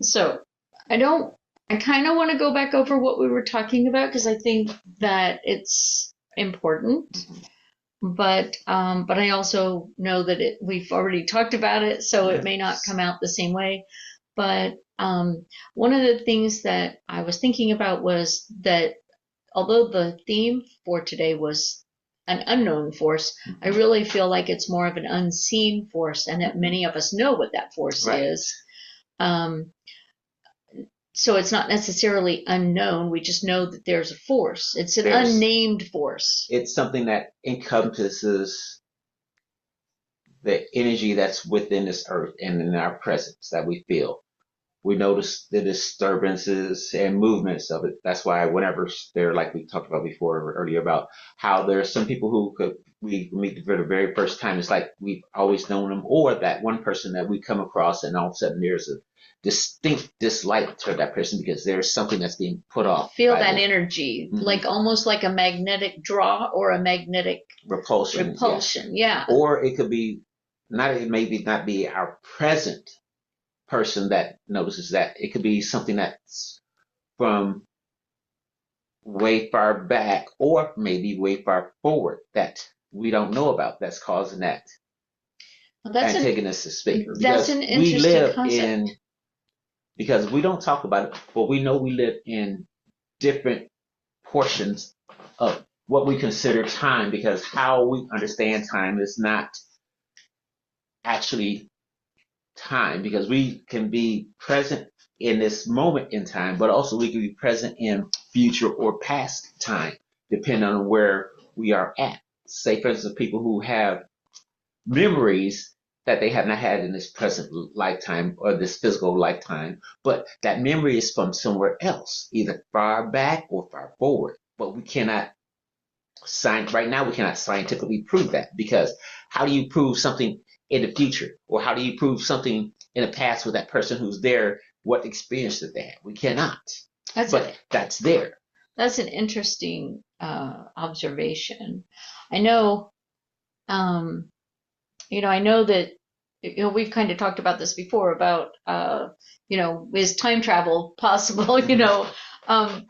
So I kind of want to go back over what we were talking about because I think that it's important. But I also know that we've already talked about it, so it may not come out the same way. But one of the things that I was thinking about was that although the theme for today was an unknown force, I really feel like it's more of an unseen force, and that many of us know what that force Right. is. Um, so it's not necessarily unknown. We just know that there's a force. It's an There's unnamed force. it's something that encompasses the energy that's within this earth and in our presence that we feel. We notice the disturbances and movements of it. That's why whenever they're like we talked about before earlier about how there are some people who could we meet for the very first time. It's like we've always known them, or that one person that we come across and all of a sudden there's a distinct dislike toward that person because there's something that's being put off Feel by that them. energy, Mhm. like almost like a magnetic draw or a magnetic Repulsion, repulsion. Yeah. or it could be not. It maybe not be our present person that notices that. It could be something that's from way far back or maybe way far forward that we don't know about that's causing that Well, that's antagonist to speak. that's Because an we interesting live concept. in, because we don't talk about it, but we know we live in different portions of what we consider time because how we understand time is not actually time because we can be present in this moment in time, but also we can be present in future or past time, depending on where we are at. Say, for instance, people who have memories that they have not had in this present lifetime or this physical lifetime, but that memory is from somewhere else, either far back or far forward. But we cannot right now we cannot scientifically prove that because how do you prove something in the future or how do you prove something in the past with that person who's there, what experience did they have? We cannot, That's but it. that's there. That's an interesting observation. I know, um, I know that we've kind of talked about this before about is time travel possible? Um,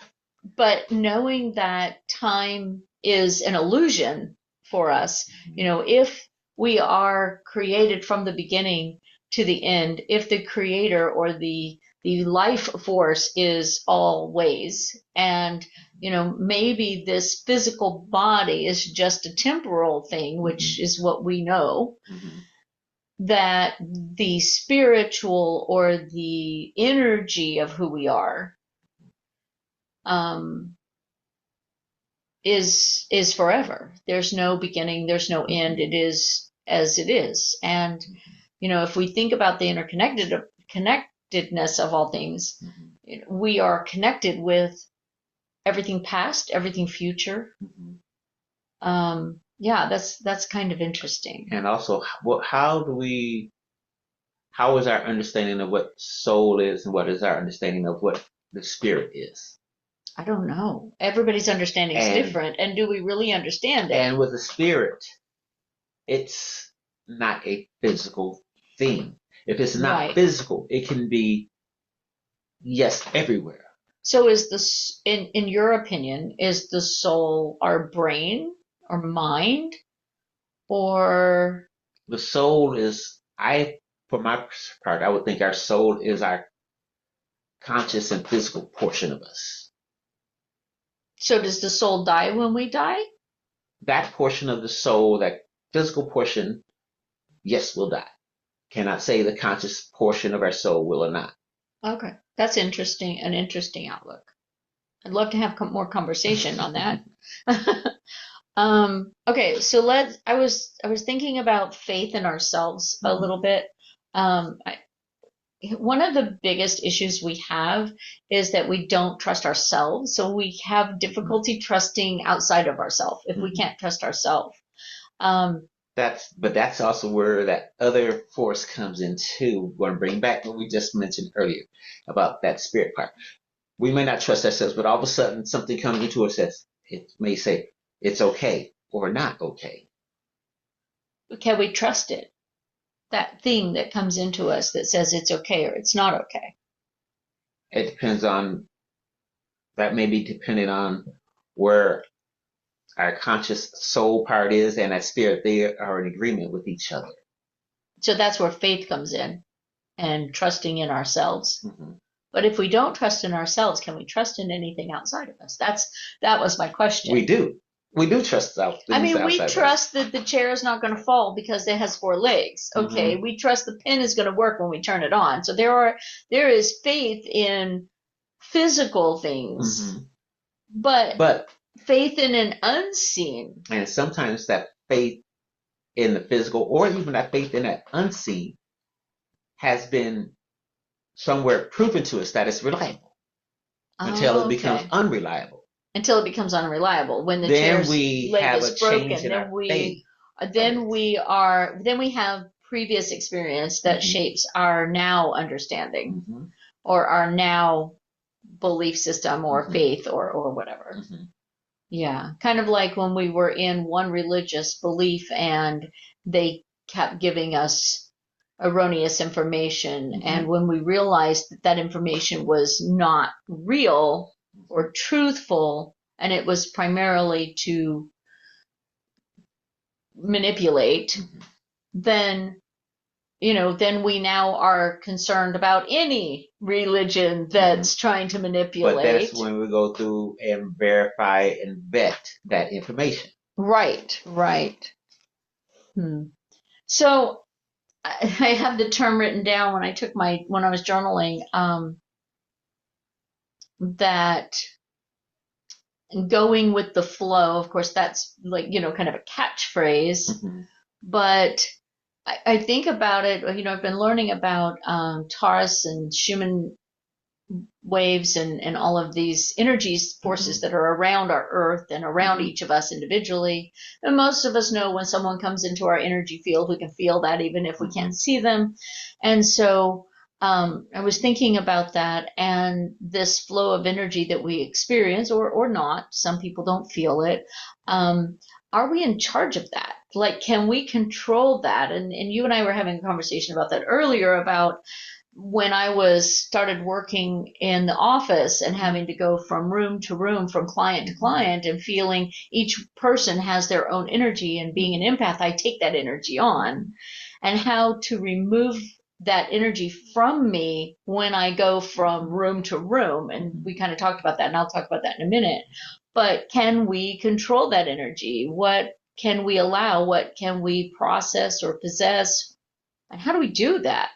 but knowing that time is an illusion for us, if we are created from the beginning to the end, if the creator or the life force is always, and maybe this physical body is just a temporal thing, which is what we know, Mm-hmm. that the spiritual or the energy of who we are um, is forever. There's no beginning, there's no end. It is as it is. And if we think about the connectedness of all things, we are connected with everything past, everything future. Yeah, that's kind of interesting. And also, how is our understanding of what soul is and what is our understanding of what the spirit is? I don't know. Everybody's understanding is And different. And do we really understand it? and with the spirit, it's not a physical thing. If it's not Right. physical, it can be, yes, everywhere. So is this, in your opinion, is the soul our brain or mind or The soul is, for my part, I would think our soul is our conscious and physical portion of us. so does the soul die when we die? That portion of the soul, that physical portion, yes, will die. Cannot say the conscious portion of our soul will or not. Okay. That's interesting, an interesting outlook. I'd love to have more conversation on that. Okay, so I was thinking about faith in ourselves a little bit. I, one of the biggest issues we have is that we don't trust ourselves. So we have difficulty trusting outside of ourselves if we can't trust ourselves. Um, But that's also where that other force comes in too. We're going to bring back what we just mentioned earlier about that spirit part. We may not trust ourselves, but all of a sudden something comes into us that it may say it's okay or not okay. can we trust it? That thing that comes into us that says it's okay or it's not okay. It depends on, that may be dependent on where our conscious soul part is and that spirit, they are in agreement with each other. So that's where faith comes in and trusting in ourselves. Mm-hmm. But if we don't trust in ourselves, can we trust in anything outside of us? That was my question. We do. We do trust we trust that the chair is not going to fall because it has 4 legs. Okay, we trust the pen is going to work when we turn it on. So there is faith in physical things, but faith in an unseen. And sometimes that faith in the physical, or even that faith in that unseen, has been somewhere proven to us that it's reliable until it becomes unreliable. Until it becomes unreliable. When the chair's leg is broken, then we have previous experience that shapes our now understanding or our now belief system or faith or whatever. Yeah, kind of like when we were in one religious belief and they kept giving us erroneous information, and when we realized that information was not real or truthful, and it was primarily to manipulate, then we now are concerned about any religion that's trying to manipulate. But that's when we go through and verify and vet that information. Right. So I have the term written down when I was journaling, that going with the flow, of course, that's like, kind of a catchphrase, but I think about it, I've been learning about Taurus and Schumann waves and all of these energies, forces that are around our earth and around each of us individually. And most of us know when someone comes into our energy field, we can feel that even if we can't see them. And so I was thinking about that and this flow of energy that we experience or not. Some people don't feel it. Are we in charge of that? Like, can we control that? And you and I were having a conversation about that earlier, about when I started working in the office and having to go from room to room, from client to client, and feeling each person has their own energy, and being an empath, I take that energy on, and how to remove that energy from me when I go from room to room. And we kind of talked about that, and I'll talk about that in a minute. But can we control that energy? What can we allow? What can we process or possess? And how do we do that?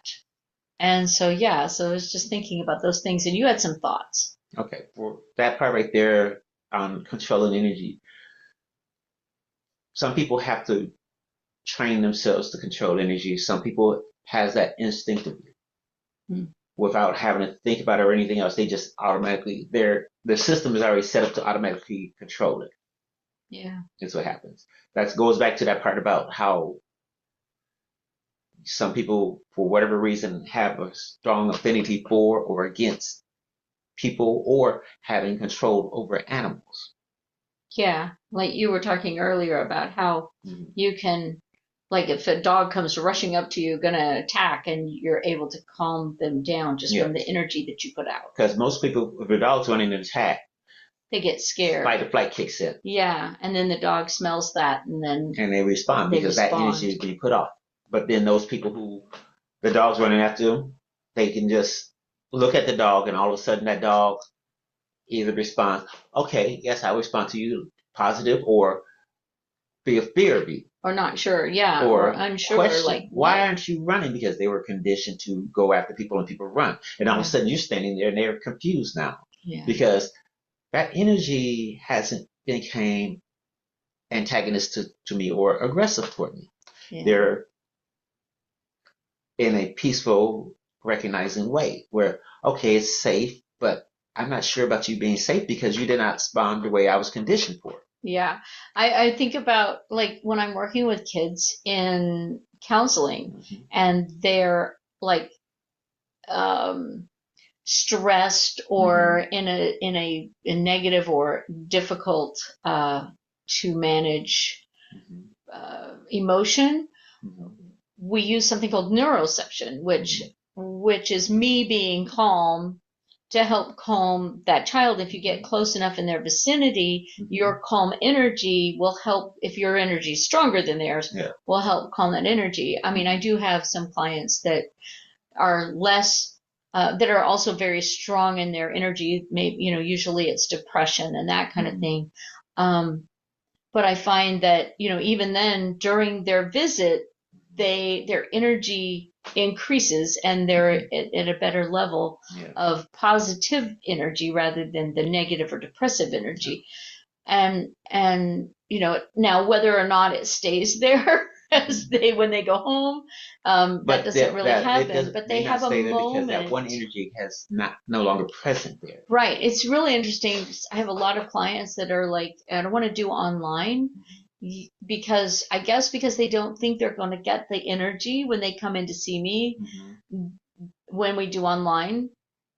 And so, so I was just thinking about those things, and you had some thoughts. Okay, for that part right there on controlling energy, some people have to train themselves to control energy. Some people has that instinctively without having to think about it or anything else. They just automatically, their system is already set up to automatically control it. Yeah. That's what happens. That goes back to that part about how some people, for whatever reason, have a strong affinity for or against people or having control over animals. Yeah, like you were talking earlier about how you can, like if a dog comes rushing up to you, gonna attack, and you're able to calm them down just from the energy that you put out. Because most people, if a dog's running an attack, they get scared. Fight or flight kicks in. Yeah, and then the dog smells that, and they respond because that energy is being put off. But then those people who the dog's running after them, they can just look at the dog, and all of a sudden that dog either responds, okay, yes, I'll respond to you, positive, or be a fear of you. Or not sure, or unsure. Question, like, why aren't you running? Because they were conditioned to go after people and people run. And all of a sudden you're standing there and they're confused now. Yeah. Because that energy hasn't become antagonistic to me or aggressive toward me. Yeah. They're in a peaceful, recognizing way where, okay, it's safe, but I'm not sure about you being safe because you did not respond the way I was conditioned for. Yeah. I think about like when I'm working with kids in counseling and they're like stressed or in a negative or difficult to manage emotion, we use something called neuroception, which is me being calm to help calm that child. If you get close enough in their vicinity, your calm energy will help. If your energy is stronger than theirs, Yeah. will help calm that energy. I mean, I do have some clients that are less, that are also very strong in their energy. Maybe, usually it's depression and that kind of thing. But I find that, even then during their visit, their energy increases and they're at a better level of positive energy rather than the negative or depressive energy. And now whether or not it stays there when they go home, that doesn't really happen. But they have a moment because that one energy has no longer present there. Right. It's really interesting. I have a lot of clients that are like, I don't want to do online because they don't think they're going to get the energy when they come in to see me when we do online.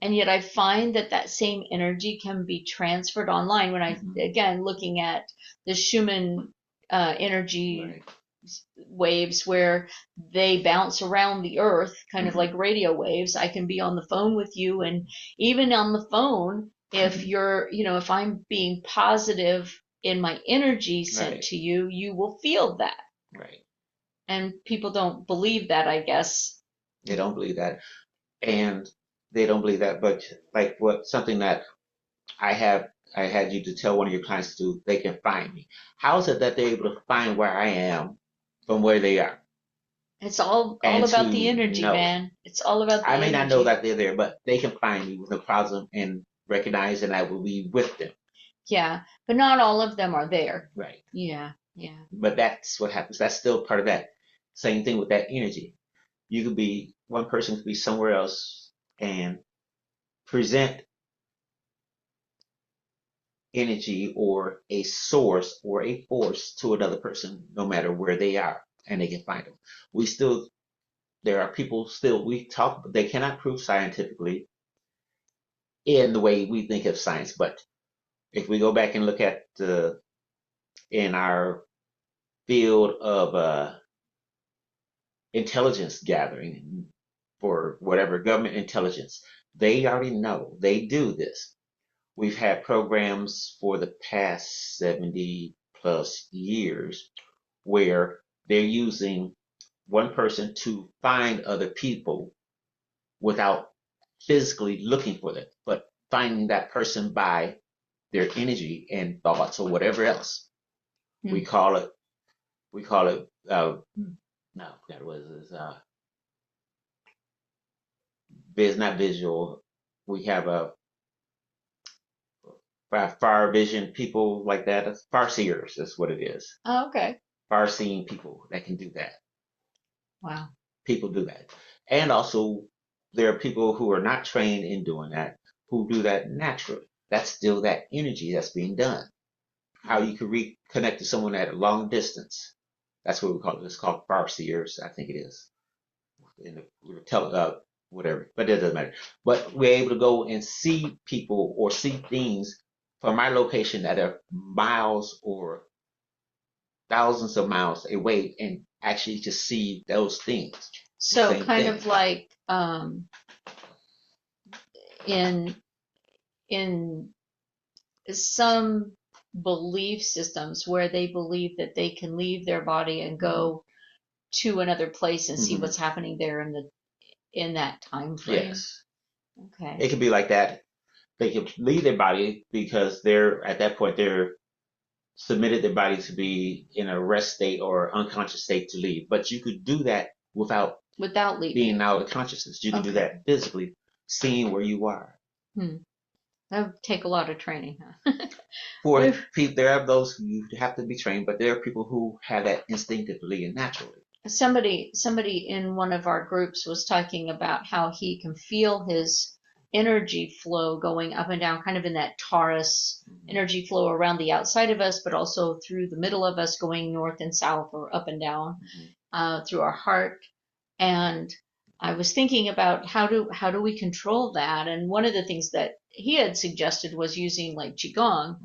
And yet I find that same energy can be transferred online when again, looking at the Schumann energy waves where they bounce around the earth, kind of like radio waves. I can be on the phone with you, and even on the phone, if you're, if I'm being positive in my energy sent to you, you will feel that. Right. And people don't believe that, I guess. They don't believe that. And they don't believe that, but like something that I had you to tell one of your clients to do, they can find me. How is it that they're able to find where I am from where they are? It's all about the energy, man. It's all about the energy. I may not know that they're there, but they can find me with no problem and recognize that I will be with them. Yeah, but not all of them are there. Right. Yeah. But that's what happens. That's still part of that. Same thing with that energy. One person could be somewhere else and present energy or a source or a force to another person, no matter where they are, and they can find them. There are people still, they cannot prove scientifically in the way we think of science, but if we go back and look at in our field of intelligence gathering for whatever government intelligence, they already know, they do this. We've had programs for the past 70 plus years where they're using one person to find other people without physically looking for them, but finding that person by their energy and thoughts or whatever else. We call it, no, that was, not visual. We have far vision people like that. Far seers, that's what it is. Oh, okay. Far seeing people that can do that. Wow. People do that. And also, there are people who are not trained in doing that, who do that naturally. That's still that energy that's being done. How you can reconnect to someone at a long distance. That's what we call it. It's called far seers, I think it is. Whatever, but it doesn't matter. But we're able to go and see people or see things from our location that are miles or thousands of miles away and actually to see those things. So kind of like in some belief systems where they believe that they can leave their body and go to another place and see what's happening there in that time frame. Yes. Okay. It could be like that. They could leave their body because at that point they're submitted their body to be in a rest state or unconscious state to leave. But you could do that without leaving, being out of consciousness. You can do that physically, seeing where you are. That would take a lot of training, huh? For people, there are those who have to be trained, but there are people who have that instinctively and naturally. Somebody in one of our groups was talking about how he can feel his energy flow going up and down, kind of in that torus energy flow around the outside of us, but also through the middle of us, going north and south or up and down through our heart. And I was thinking about how do we control that? And one of the things that he had suggested was using like Qigong.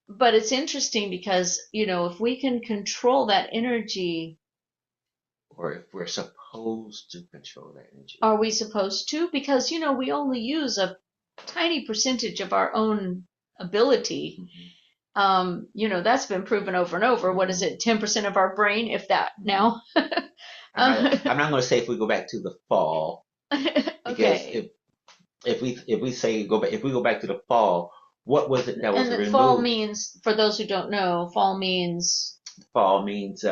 But it's interesting because, if we can control that energy. Or if we're supposed to control that energy. Are we supposed to? Because, we only use a tiny percentage of our own ability. That's been proven over and over. What is it? 10% of our brain, if that now. I'm not going to say if we go back to the fall, because Okay. if we say go back, if we go back to the fall, what was it that was And removed? fall means, for those who don't know, fall means Fall means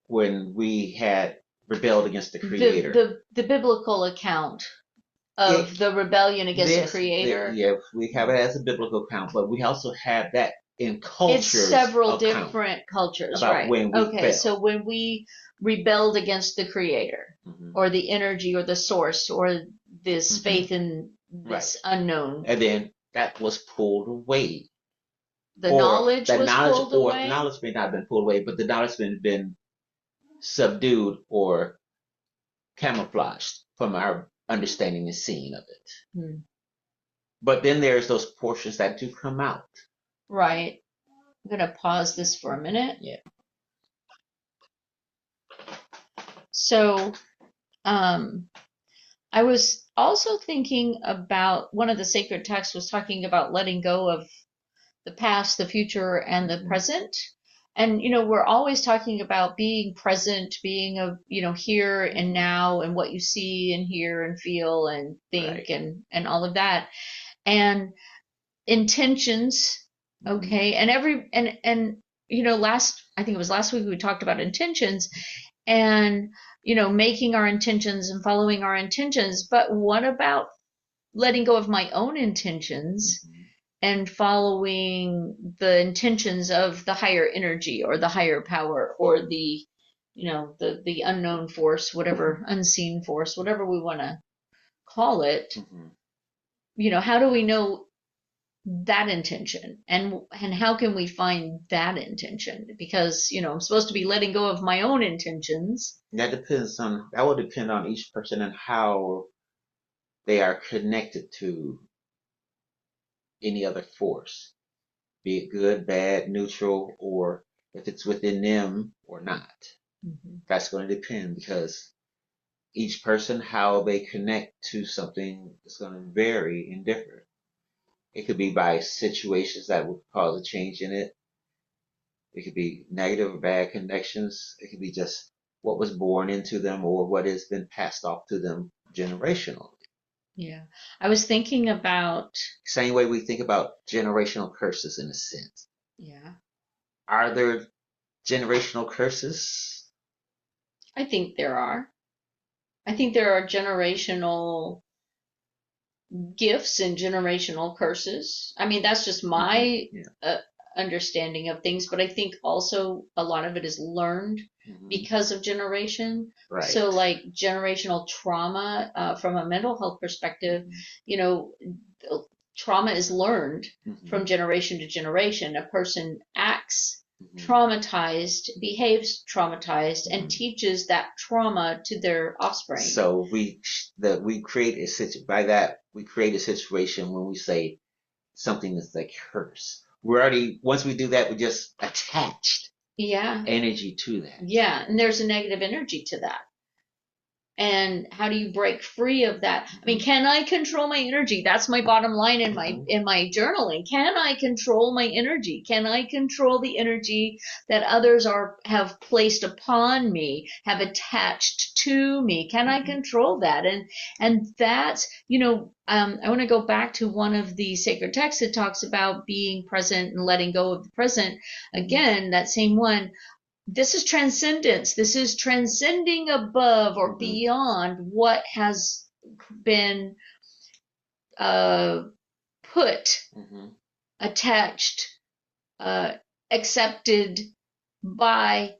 when we had rebelled against the Creator. the biblical account of the rebellion against the Creator. Yeah, we have it as a biblical account, but we also have that in cultures. It's several different cultures, about right? when we Okay, fell. so when we rebelled against the Creator, or the energy, or the source, or this faith in this unknown, and then that was pulled away. The knowledge was pulled away. The knowledge may not have been pulled away, but the knowledge has been subdued or camouflaged from our understanding and seeing of it. But then there's those portions that do come out. Right. I'm going to pause this for a minute. Yeah. So, I was also thinking about one of the sacred texts was talking about letting go of the past, the future, and the present. And, we're always talking about being present, being here and now, and what you see and hear and feel and think, and all of that. And intentions, okay. And I think it was last week we talked about intentions and, making our intentions and following our intentions. But what about letting go of my own intentions and following the intentions of the higher energy or the higher power or the unknown force, whatever, unseen force, whatever we want to call it? How do we know that intention, and how can we find that intention? Because I'm supposed to be letting go of my own intentions. That will depend on each person and how they are connected to any other force, be it good, bad, neutral, or if it's within them or not. That's going to depend, because each person, how they connect to something, is going to vary and differ. It could be by situations that would cause a change in it. It could be negative or bad connections. It could be just what was born into them or what has been passed off to them generationally. Yeah. I was thinking about... Same way we think about generational curses in a sense. Yeah. Are there generational curses? I think there are. I think there are generational gifts and generational curses. I mean, that's just my understanding of things, but I think also a lot of it is learned because of generation. Right. So like generational trauma, from a mental health perspective, trauma is learned from generation to generation. A person acts traumatized, behaves traumatized, and teaches that trauma to their offspring. So we create a situation when we say something is like curse. Once we do that, we just attached energy to that. Yeah, and there's a negative energy to that. And how do you break free of that? I mean, can I control my energy? That's my bottom line in my journaling. Can I control my energy? Can I control the energy that others have placed upon me, have attached to me? Can I control that? And that's, I want to go back to one of the sacred texts that talks about being present and letting go of the present. Again, that same one. This is transcendence. This is transcending above or beyond what has been put, attached, accepted by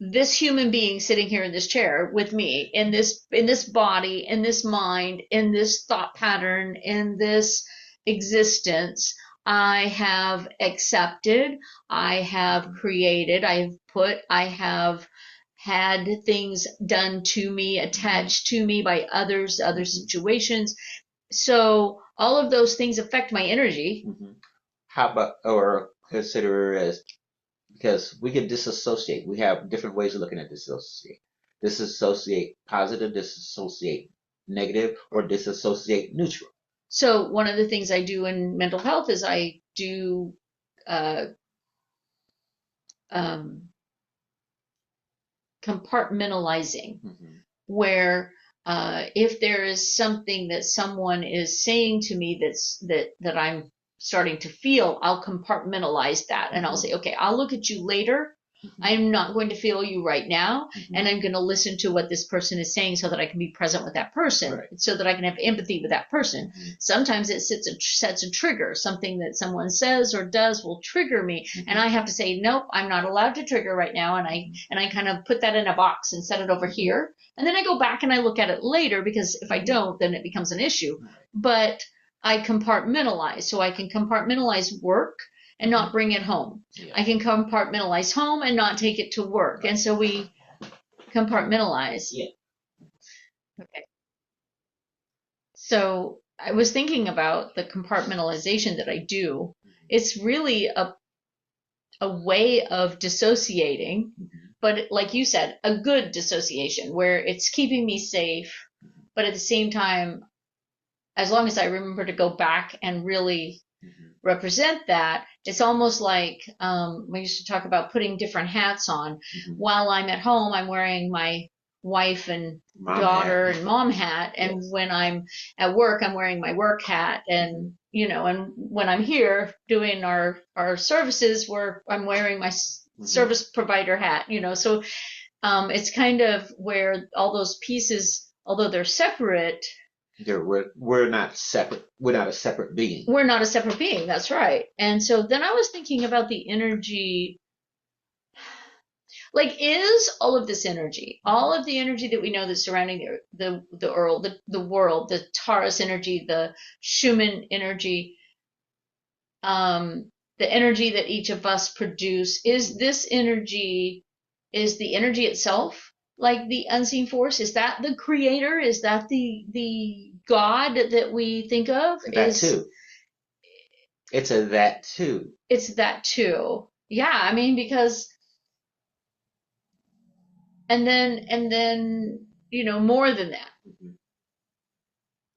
this human being sitting here in this chair with me, in this body, in this mind, in this thought pattern, in this existence. I have accepted, I have created, I have had things done to me, attached to me by others, other situations. So all of those things affect my energy. How about, or consider as, because we can disassociate. We have different ways of looking at disassociate. Disassociate positive, disassociate negative, or disassociate neutral. So one of the things I do in mental health is I do uh, um, compartmentalizing, Mhm. where if there is something that someone is saying to me that I'm starting to feel, I'll compartmentalize that and I'll Mhm. say, okay, I'll look at you later. Mhm. I'm not going to feel you right now, and Mhm. I'm going to listen to what this person is saying so that I can be present with that person, Right. so that I can have empathy with that person. Mhm. Sometimes it sets a trigger. Something that someone says or does will trigger me, and Mhm. I have to say, nope, I'm not allowed to trigger right now, and I kind of put that in a box and set it over here, and then I go back and I look at it later, because if I Mhm. don't, then it becomes an issue. Right. But I compartmentalize, so I can compartmentalize work and not bring it home. Yeah. I can compartmentalize home and not take it to work. Right. And so we compartmentalize. Yeah. Okay. So I was thinking about the compartmentalization that I do. It's really a way of dissociating, Mhm. but like you said, a good dissociation where it's keeping me safe, but at the same time, as long as I remember to go back and really Mhm. represent that, it's almost like we used to talk about putting different hats on. Mhm. While I'm at home, I'm wearing my wife and Mom daughter hat. and mom hat, and Yes. when I'm at work, I'm wearing my work hat, and and when I'm here doing our services, where I'm wearing my Mhm. service provider hat. So it's kind of where all those pieces, although they're separate, We're not separate. We're not a separate being. we're not a separate being. That's right. And so then I was thinking about the energy. Like, is all of this energy, all of the energy that we know that's surrounding the world, the Taurus energy, the Schumann energy, the energy that each of us produce, is the energy itself like the unseen force? Is that the creator? Is that the God that we think of? That too. It's a that too. It's that too. Yeah, I mean, because and then more than that, Mhm.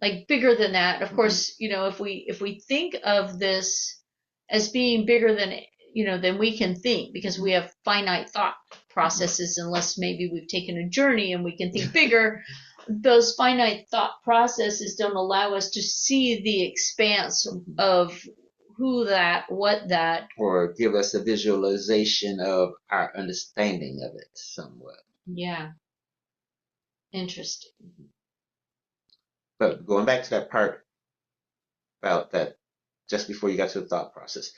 like bigger than that. Of Mhm. course, if we think of this as being bigger than we can think, because we have finite thought processes, unless maybe we've taken a journey and we can think bigger. Those finite thought processes don't allow us to see the expanse Mhm. of who that, what that. Or give us a visualization of our understanding of it somewhat. Yeah, interesting. But going back to that part about that, just before you got to the thought process,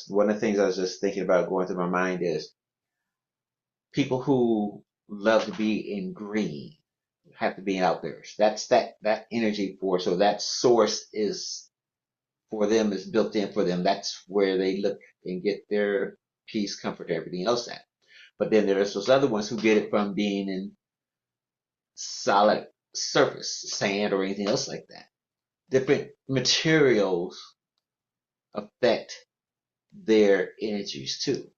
one of the things I was just thinking about going through my mind is people who love to be in green have to be out there. That's that energy force, so that source is for them, is built in for them. That's where they look and get their peace, comfort, everything else at. But then there's those other ones who get it from being in solid surface, sand or anything else like that. Different materials affect their energies too.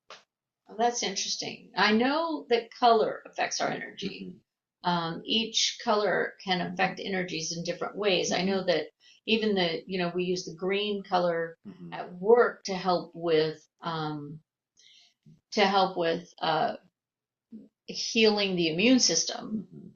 Well, that's interesting. I know that color affects our energy. Mhm. Each color can affect energies in different ways. I know that even we use the green color Mhm. at work to help with healing the immune system, Mhm.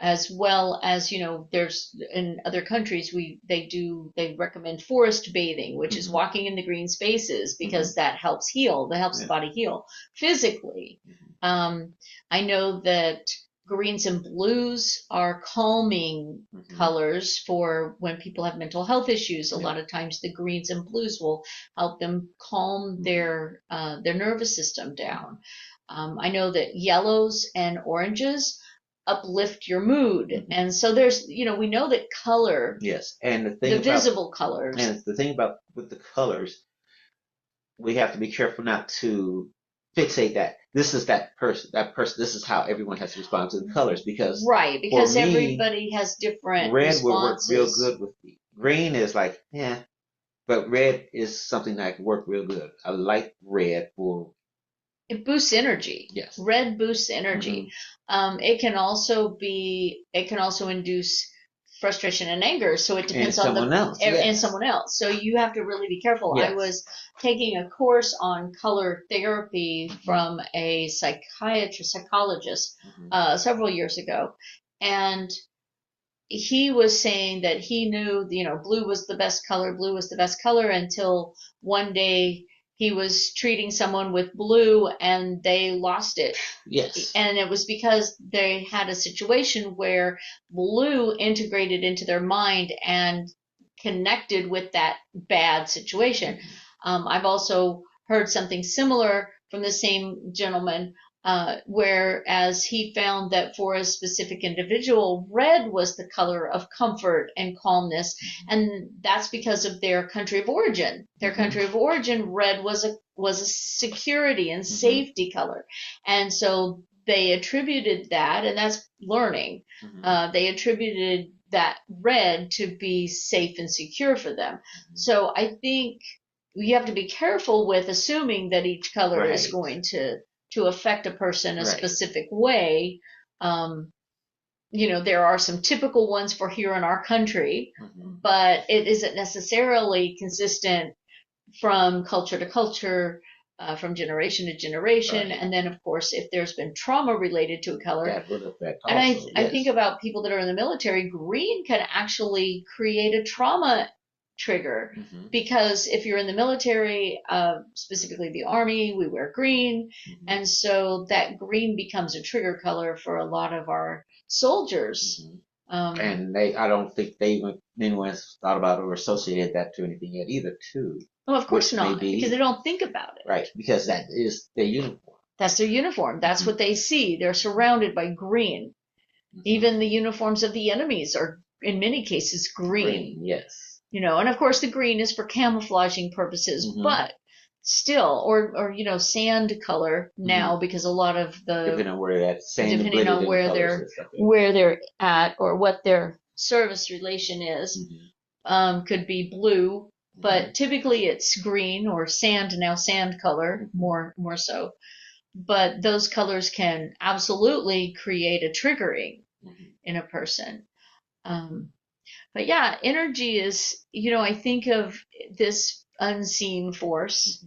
as well as there's in other countries they recommend forest bathing, which is Mhm. walking in the green spaces, because Mhm. that helps the Yeah. body heal physically. Mhm. I know that greens and blues are calming Mhm. colors for when people have mental health issues. A Yeah. lot of times the greens and blues will help them calm Mhm. their nervous system down. I know that yellows and oranges uplift your mood. Mhm. And so we know that color, Yes. And the visible colors. the thing about with the colors, we have to be careful not to fixate that this is that person, this is how everyone has to respond to the colors, because Right, for because me, everybody has different red would work real responses. good with me. Green is like, yeah, but red is something that can work real good. I like red for, It boosts energy. yes. Red boosts Hmm. energy. It can also induce frustration and anger. So it And depends on someone else, and yes. someone else. So you have to really be careful. I Yes. was taking a course on color therapy from a psychologist several years ago, and he was saying that he knew, blue was the best color until one day he was treating someone with blue and they lost it. Yes. And it was because they had a situation where blue integrated into their mind and connected with that bad situation. I've also heard something similar from the same gentleman, whereas he found that for a specific individual, red was the color of comfort and calmness, and that's because of their country of origin. Their country of origin, red was a security and safety color, and so they attributed that, and that's learning. They attributed that red to be safe and secure for them. So I think you have to be careful with assuming that each color is going to affect a person a specific way. There are some typical ones for here in our country, but it isn't necessarily consistent from culture to culture, from generation to generation. And then, of course, if there's been trauma related to a color, that would affect also. And I think about people that are in the military, green can actually create a trauma trigger, because if you're in the military, specifically the Army, we wear green, and so that green becomes a trigger color for a lot of our soldiers. And I don't think anyone's thought about or associated that to anything yet either, too. Well, of course not, because they don't think about it. Right, because that is their uniform. That's their uniform. That's what they see. They're surrounded by green. Even the uniforms of the enemies are, in many cases, green. Yes. And of course the green is for camouflaging purposes, but still, or sand color now, because a lot of the depending on where that sand, depending on where they're at or what their service relation is, could be blue, but typically it's green or sand color, more so. But those colors can absolutely create a triggering in a person. But yeah, energy is, I think of this unseen force,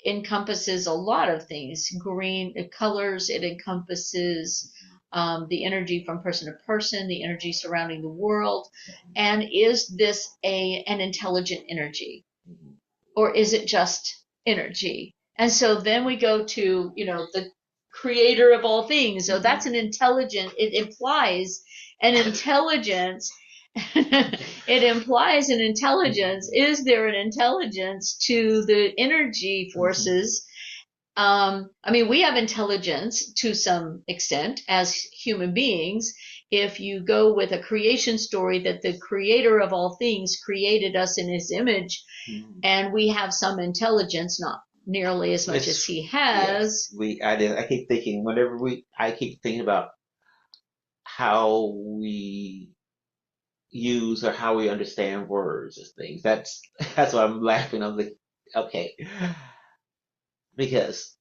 encompasses a lot of things. Green, it colors, it encompasses the energy from person to person, the energy surrounding the world. And is this an intelligent energy? Or is it just energy? And so then we go to, the creator of all things. So that's an intelligent, it implies an intelligence. It implies an intelligence. Is there an intelligence to the energy forces? We have intelligence to some extent as human beings. If you go with a creation story that the creator of all things created us in his image, and we have some intelligence, not nearly as much as he has. I keep thinking I keep thinking about how we use or how we understand words as things. That's why I'm laughing. I'm like, okay, because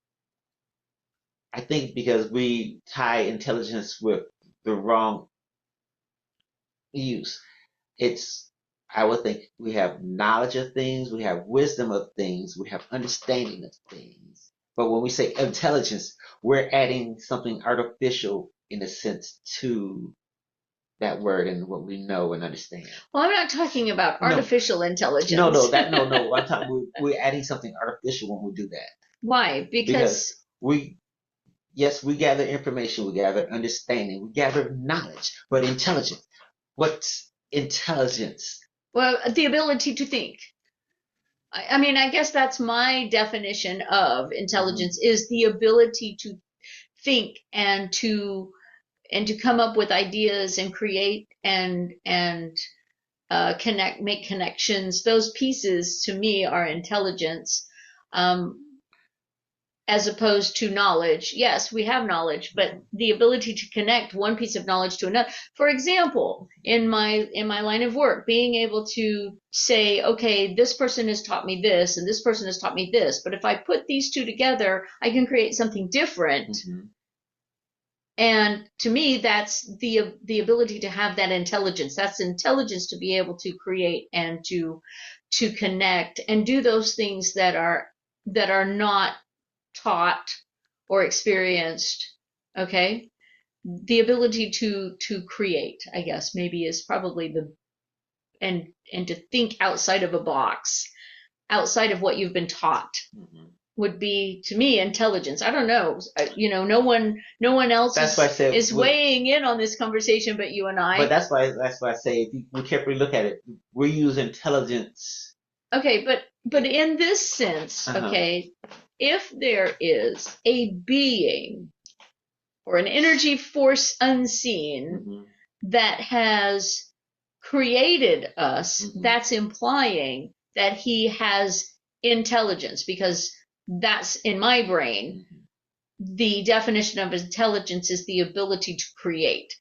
I think because we tie intelligence with the wrong use. I would think we have knowledge of things, we have wisdom of things, we have understanding of things. But when we say intelligence, we're adding something artificial in a sense to that word and what we know and understand. Well, I'm not talking about artificial intelligence. No. I'm talking, we're adding something artificial when we do that. Why? Because we gather information, we gather understanding, we gather knowledge, but intelligence. What's intelligence? Well, the ability to think. I guess that's my definition of intelligence, is the ability to think and to come up with ideas and create and make connections. Those pieces to me are intelligence, as opposed to knowledge. Yes, we have knowledge, but the ability to connect one piece of knowledge to another. For example, in my line of work, being able to say, okay, this person has taught me this and this person has taught me this, but if I put these two together, I can create something different. And to me, that's the ability to have that intelligence. That's intelligence to be able to create and to connect and do those things that are not taught or experienced. Okay, the ability to create, I guess, maybe is probably the and to think outside of a box, outside of what you've been taught, Mm-hmm. would be to me intelligence. I don't know. No one else That's why I said, is weighing in on this conversation but you and but I. that's why I say if we carefully look at it, we use intelligence. Okay, but in this sense, okay, if there is a being or an energy force unseen Mm-hmm. that has created us, Mm-hmm. that's implying that he has intelligence, because that's in my brain. Mm-hmm. The definition of intelligence is the ability to create.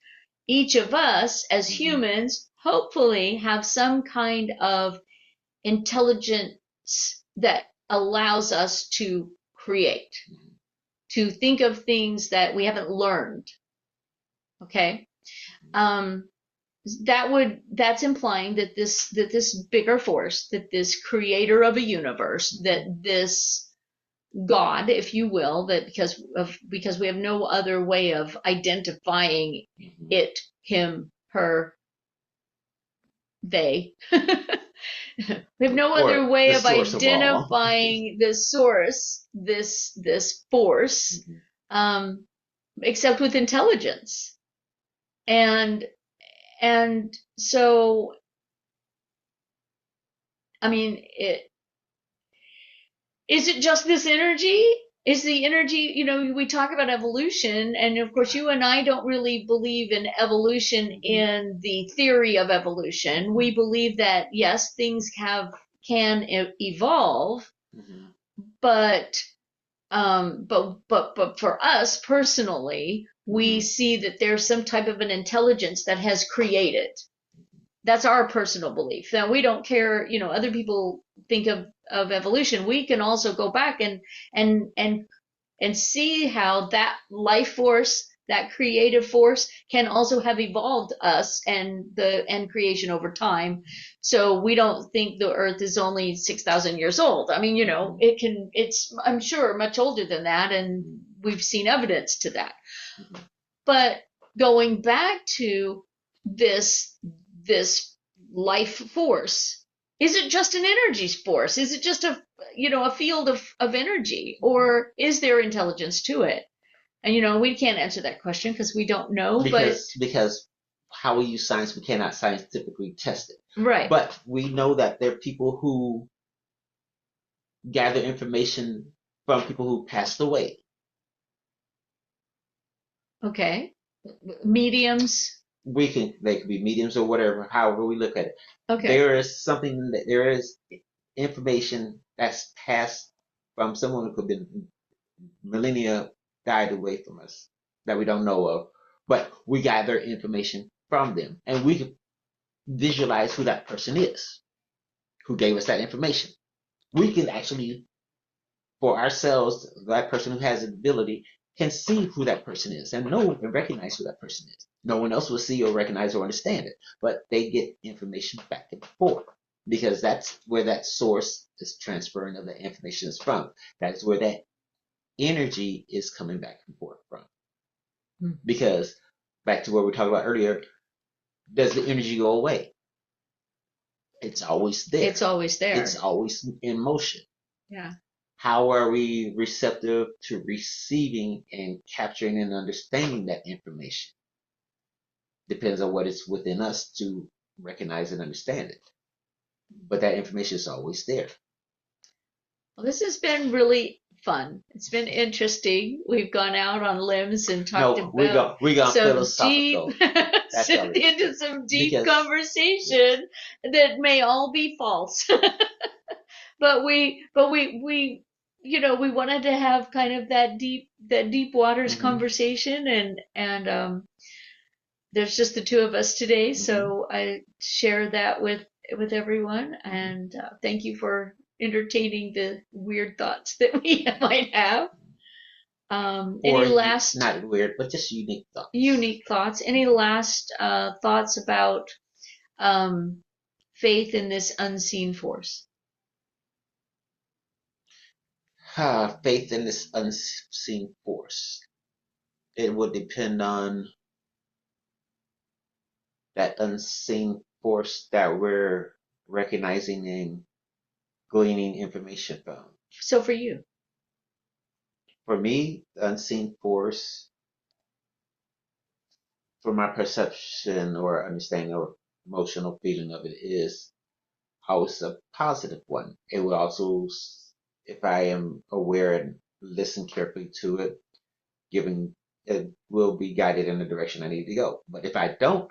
Each of us as Mm-hmm. humans hopefully have some kind of intelligence that allows us to create, to think of things that we haven't learned. Okay. That's implying that this bigger force, that this creator of a universe, that this God, if you will, that because we have no other way of identifying Mm-hmm. it, him, her, they. We have no other way of identifying the source, this force, Mm-hmm. Except with intelligence. And so, I mean, is it just this energy? Is the energy, we talk about evolution, and of course, you and I don't really believe in evolution in the theory of evolution. We believe that, yes, things can evolve, Mm-hmm. but for us personally, we see that there's some type of an intelligence that has created. That's our personal belief. Now we don't care, other people think of evolution. We can also go back and see how that life force, that creative force, can also have evolved us and creation over time. So we don't think the earth is only 6,000 years old. I mean, it's, I'm sure, much older than that, and we've seen evidence to that. But going back to this life force, is it just an energy force? Is it just a field of energy, or is there intelligence to it? And we can't answer that question because we don't know. Because how we use science, we cannot scientifically test it. Right. But we know that there are people who gather information from people who passed away. Okay. Mediums. They could be mediums or whatever, however we look at it. Okay. There is information that's passed from someone who could have been millennia died away from us that we don't know of, but we gather information from them, and we can visualize who that person is, who gave us that information. We can actually, for ourselves, that person who has an ability can see who that person is and know and recognize who that person is. No one else will see or recognize or understand it, but they get information back and forth because that's where that source is transferring of the information is from. That's where that energy is coming back and forth from. Mm-hmm. Because back to what we talked about earlier, does the energy go away? It's always there. It's always there. It's always in motion. Yeah. How are we receptive to receiving and capturing and understanding that information? Depends on what is within us to recognize and understand it. But that information is always there. Well, this has been really fun. It's been interesting. We've gone out on limbs and talked about we got some philosophical. into some deep conversation that may all be false. but we wanted to have kind of that deep waters conversation, and there's just the two of us today, so I share that with everyone, and thank you for entertaining the weird thoughts that we might have. Any Or last not weird, but just unique thoughts. unique thoughts? Any last thoughts about um, faith in this unseen force? Faith in this unseen force. It would depend on that unseen force that we're recognizing and gleaning information from. So for you, For me, the unseen force, for my perception or understanding or emotional feeling of it, is always a positive one. It will also, if I am aware and listen carefully to it, giving it will be guided in the direction I need to go. But if I don't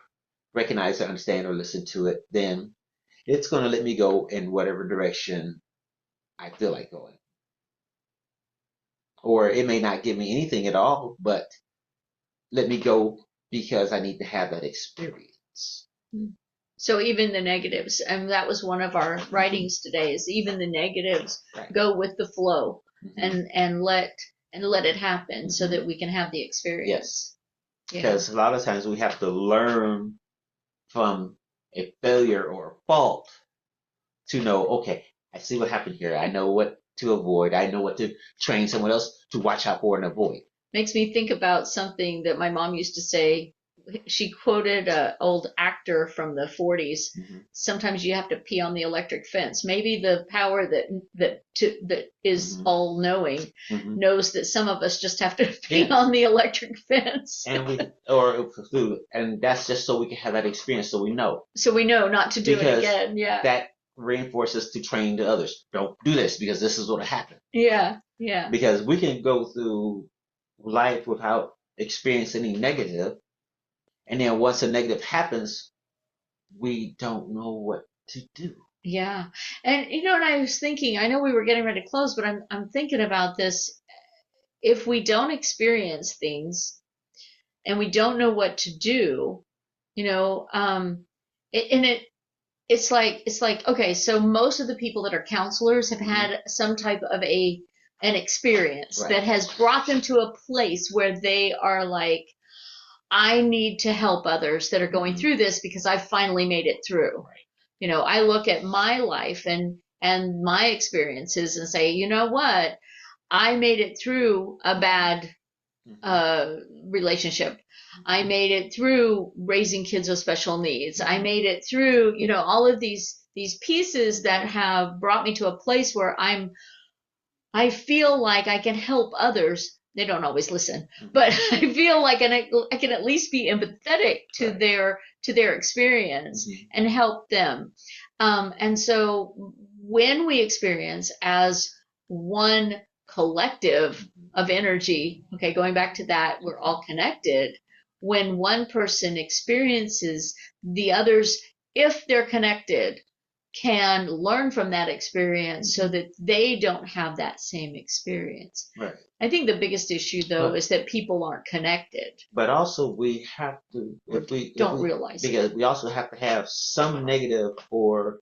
recognize or understand or listen to it, then it's going to let me go in whatever direction I feel like going. Or it may not give me anything at all, but let me go because I need to have that experience. so even the negatives, and that was one of our writings today, is even the negatives Right. go with the flow Mhm. and let it happen so that we can have the experience. Yeah. Because a lot of times we have to learn from a failure or a fault to know, okay, I see what happened here. I know what to avoid. I know what to train someone else to watch out for and avoid. Makes me think about something that my mom used to say. She quoted an old actor from the 40s. Mm-hmm. Sometimes you have to pee on the electric fence. Maybe the power that is Mhm. all knowing Mhm. knows that some of us just have to pee Yes. on the electric fence. And that's just so we can have that experience, so we know. So we know not to do it Because again. Yeah. that reinforces to train the others. Don't do this because this is what will happen. Yeah. Yeah. Because we can go through life without experiencing any negative, and then once a negative happens, we don't know what to do. Yeah. And and I was thinking, I know we were getting ready to close, but I'm thinking about this. If we don't experience things and we don't know what to do, you know, and it's like okay, so most of the people that are counselors have had some type of an experience Right. that has brought them to a place where they are like, I need to help others that are going Mhm. through this because I finally made it through. Right. I look at my life and my experiences and say, you know what? I made it through a bad relationship. I made it through raising kids with special needs. I made it through, all of these pieces that have brought me to a place where I feel like I can help others. They don't always listen, but I feel like I can at least be empathetic to Right. their experience and help them. And so when we experience as one collective of energy, okay, going back to that, we're all connected. When one person experiences, the others, if they're connected, can learn from that experience so that they don't have that same experience. Right. I think the biggest issue, though, is that people aren't connected. But also we have to, don't realize it. because we also have to have some negative or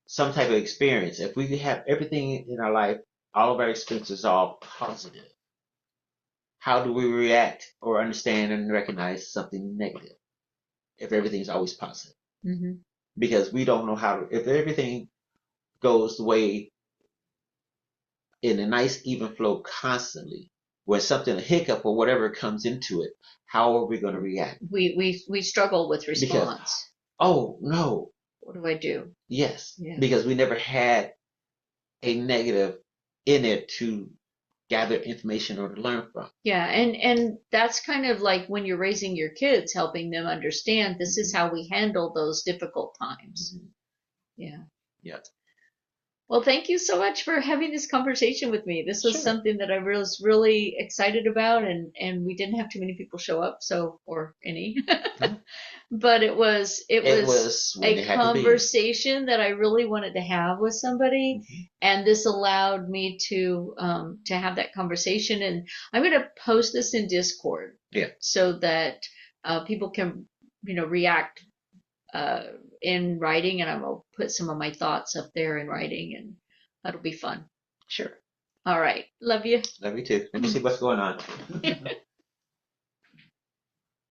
some type of experience. If we have everything in our life, all of our experiences are all positive, how do we react or understand and recognize something negative if everything's always positive? Mm-hmm. Because we don't know how to, if everything goes the way in a nice even flow constantly, when something, a hiccup or whatever comes into it, how are we going to react? We struggle with response. Because, oh no. What do I do? Yes. Yeah. Because we never had a negative in it to gather information or to learn from. Yeah, and that's kind of like when you're raising your kids, helping them understand this is how we handle those difficult times. Mm-hmm. Yeah. Yeah. Well, thank you so much for having this conversation with me. This was Sure. something that I was really excited about, and we didn't have too many people show up, or any. But it was when a they had to be. conversation that I really wanted to have with somebody, and this allowed me to have that conversation. And I'm going to post this in Discord, so that people can react in writing, and I will put some of my thoughts up there in writing, and that'll be fun. Sure. All right. Love you. Love you too. Let me see what's going on.